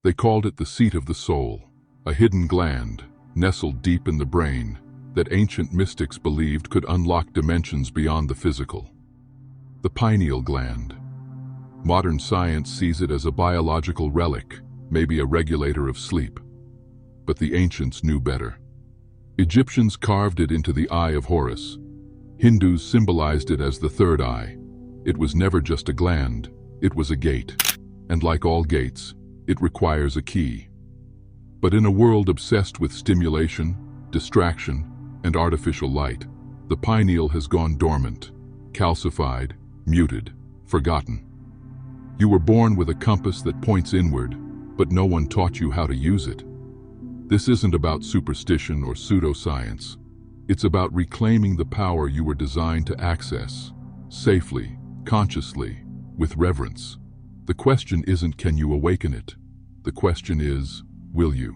They called it the seat of the soul, a hidden gland, nestled deep in the brain, that ancient mystics believed could unlock dimensions beyond the physical. The pineal gland. Modern science sees it as a biological relic, maybe a regulator of sleep. But the ancients knew better. Egyptians carved it into the eye of Horus. Hindus symbolized it as the third eye. It was never just a gland, it was a gate. And like all gates, it requires a key. But in a world obsessed with stimulation, distraction, and artificial light, the pineal has gone dormant, calcified, muted, forgotten. You were born with a compass that points inward, but no one taught you how to use it. This isn't about superstition or pseudoscience. It's about reclaiming the power you were designed to access, safely, consciously, with reverence. The question isn't, can you awaken it? The question is, will you?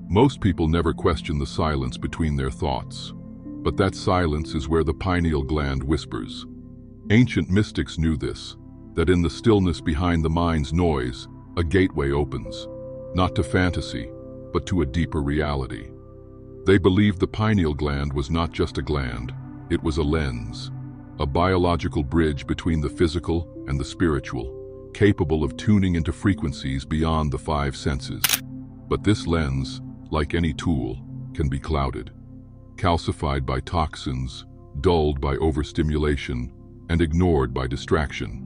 Most people never question the silence between their thoughts, but that silence is where the pineal gland whispers. Ancient mystics knew this, that in the stillness behind the mind's noise, a gateway opens, not to fantasy, but to a deeper reality. They believed the pineal gland was not just a gland, it was a lens, a biological bridge between the physical and the spiritual, capable of tuning into frequencies beyond the five senses. But this lens, like any tool, can be clouded, calcified by toxins, dulled by overstimulation, and ignored by distraction.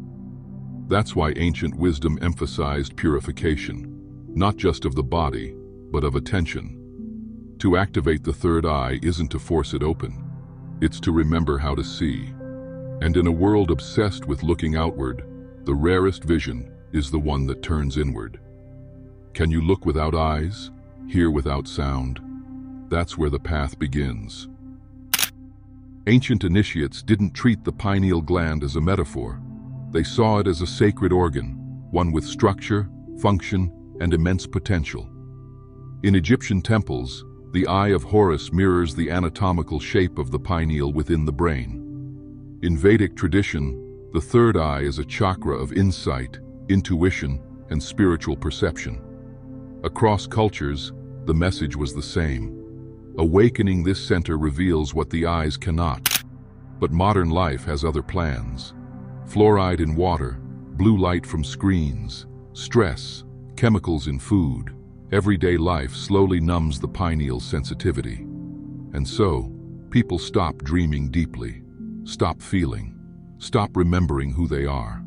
That's why ancient wisdom emphasized purification, not just of the body, but of attention. To activate the third eye isn't to force it open, it's to remember how to see. And in a world obsessed with looking outward, the rarest vision is the one that turns inward. Can you look without eyes, hear without sound? That's where the path begins. Ancient initiates didn't treat the pineal gland as a metaphor. They saw it as a sacred organ, one with structure, function, and immense potential. In Egyptian temples, the eye of Horus mirrors the anatomical shape of the pineal within the brain. In Vedic tradition, the third eye is a chakra of insight, intuition, and spiritual perception. Across cultures, the message was the same. Awakening this center reveals what the eyes cannot. But modern life has other plans. Fluoride in water, blue light from screens, stress, chemicals in food. Everyday life slowly numbs the pineal sensitivity. And so, people stop dreaming deeply, stop feeling, stop remembering who they are.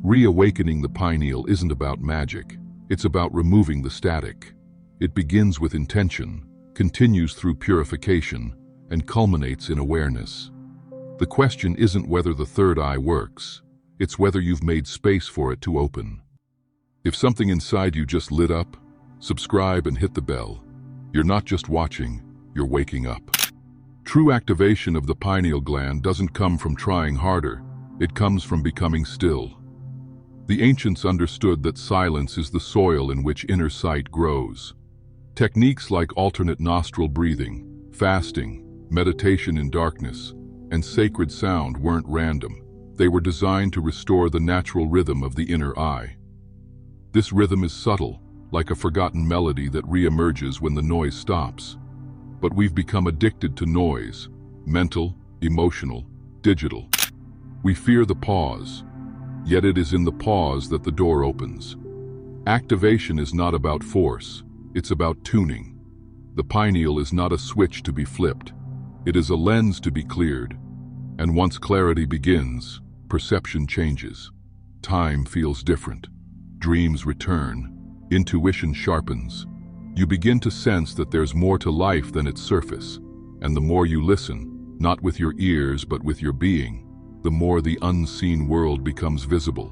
Reawakening the pineal isn't about magic, it's about removing the static. It begins with intention, continues through purification, and culminates in awareness. The question isn't whether the third eye works, it's whether you've made space for it to open. If something inside you just lit up, subscribe and hit the bell. You're not just watching, you're waking up. True activation of the pineal gland doesn't come from trying harder, it comes from becoming still. The ancients understood that silence is the soil in which inner sight grows. Techniques like alternate nostril breathing, fasting, meditation in darkness, and sacred sound weren't random. They were designed to restore the natural rhythm of the inner eye. This rhythm is subtle, like a forgotten melody that reemerges when the noise stops. But we've become addicted to noise, mental, emotional, digital. We fear the pause, yet it is in the pause that the door opens. Activation is not about force, it's about tuning. The pineal is not a switch to be flipped, it is a lens to be cleared. And once clarity begins, perception changes. Time feels different. Dreams return. Intuition sharpens. You begin to sense that there's more to life than its surface. And the more you listen, not with your ears but with your being, the more the unseen world becomes visible.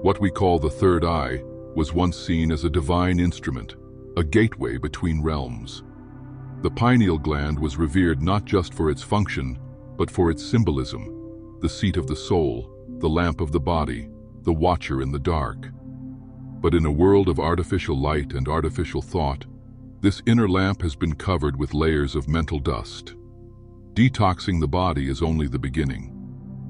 What we call the third eye was once seen as a divine instrument, a gateway between realms. The pineal gland was revered not just for its function, but for its symbolism, the seat of the soul, the lamp of the body, the watcher in the dark. But in a world of artificial light and artificial thought, this inner lamp has been covered with layers of mental dust. Detoxing the body is only the beginning.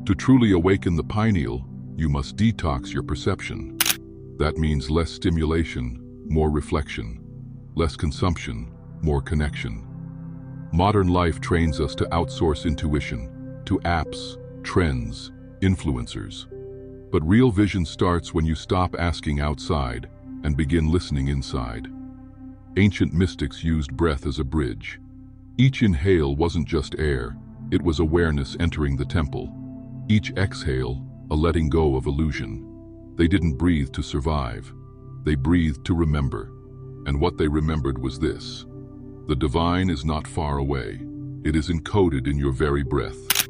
To truly awaken the pineal, you must detox your perception. That means less stimulation, more reflection, less consumption, more connection. Modern life trains us to outsource intuition, to apps, trends, influencers. But real vision starts when you stop asking outside and begin listening inside. Ancient mystics used breath as a bridge. Each inhale wasn't just air, it was awareness entering the temple. Each exhale, a letting go of illusion. They didn't breathe to survive. They breathed to remember. And what they remembered was this: the divine is not far away. It is encoded in your very breath.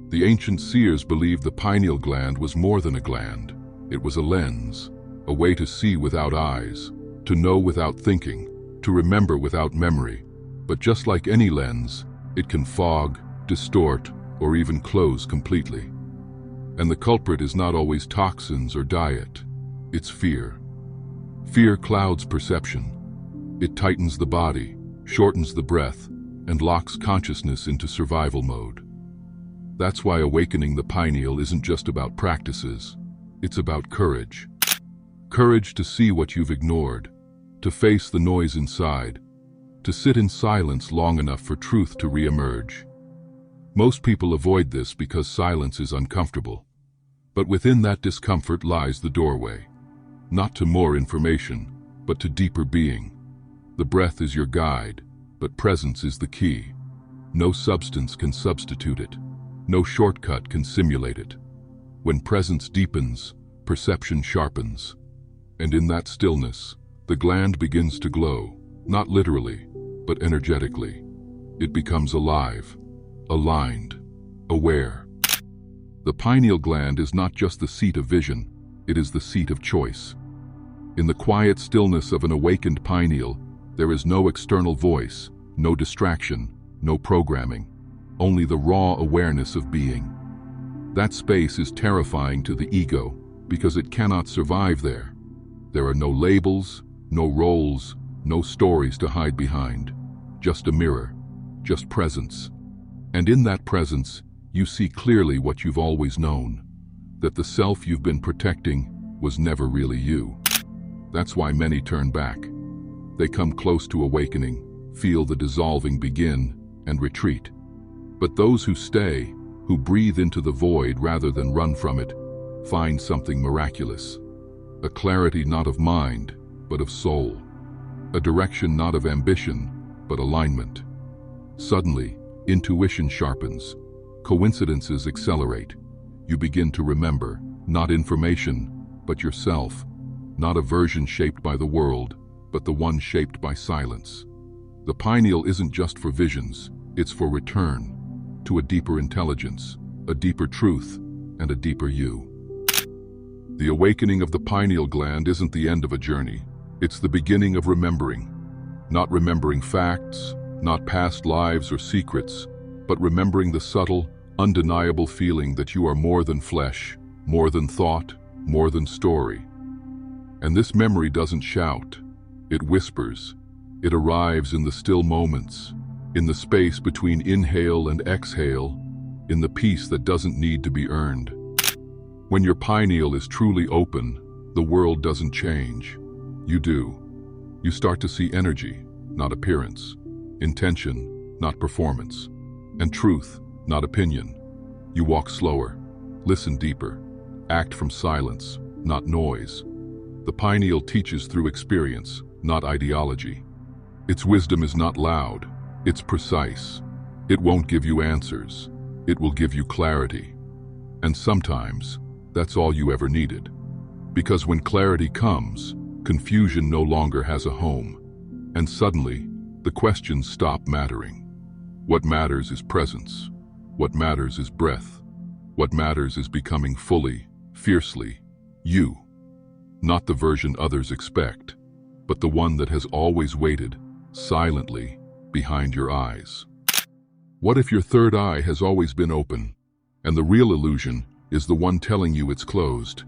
The ancient seers believed the pineal gland was more than a gland. It was a lens, a way to see without eyes, to know without thinking, to remember without memory. But just like any lens, it can fog, distort, or even close completely. And the culprit is not always toxins or diet. It's fear. Fear clouds perception. It tightens the body, shortens the breath, and locks consciousness into survival mode. That's why awakening the pineal isn't just about practices. It's about courage. Courage to see what you've ignored, to face the noise inside, to sit in silence long enough for truth to re-emerge. Most people avoid this because silence is uncomfortable. But within that discomfort lies the doorway. Not to more information, but to deeper being. The breath is your guide, but presence is the key. No substance can substitute it. No shortcut can simulate it. When presence deepens, perception sharpens. And in that stillness, the gland begins to glow, not literally, but energetically. It becomes alive, aligned, aware. The pineal gland is not just the seat of vision, it is the seat of choice. In the quiet stillness of an awakened pineal, there is no external voice, no distraction, no programming, only the raw awareness of being. That space is terrifying to the ego because it cannot survive there. There are no labels, no roles, no stories to hide behind, just a mirror, just presence. And in that presence, you see clearly what you've always known, that the self you've been protecting was never really you. That's why many turn back. They come close to awakening, feel the dissolving begin, and retreat. But those who stay, who breathe into the void rather than run from it, find something miraculous. A clarity not of mind, but of soul. A direction not of ambition, but alignment. Suddenly, intuition sharpens. Coincidences accelerate. You begin to remember, not information, but yourself. Not a version shaped by the world, but the one shaped by silence. The pineal isn't just for visions, it's for return to a deeper intelligence, a deeper truth, and a deeper you. The awakening of the pineal gland isn't the end of a journey. It's the beginning of remembering. Not remembering facts, not past lives or secrets, but remembering the subtle, undeniable feeling that you are more than flesh, more than thought, more than story. And this memory doesn't shout. It whispers. It arrives in the still moments, in the space between inhale and exhale, in the peace that doesn't need to be earned. When your pineal is truly open, the world doesn't change. You do. You start to see energy, not appearance, intention, not performance, and truth, not opinion. You walk slower, listen deeper, act from silence, not noise. The pineal teaches through experience, not ideology. Its wisdom is not loud, it's precise. It won't give you answers, it will give you clarity. And sometimes, that's all you ever needed. Because when clarity comes, confusion no longer has a home. And suddenly, the questions stop mattering. What matters is presence. What matters is breath. What matters is becoming fully, fiercely, you. Not the version others expect, but the one that has always waited, silently, behind your eyes. What if your third eye has always been open, and the real illusion is the one telling you it's closed?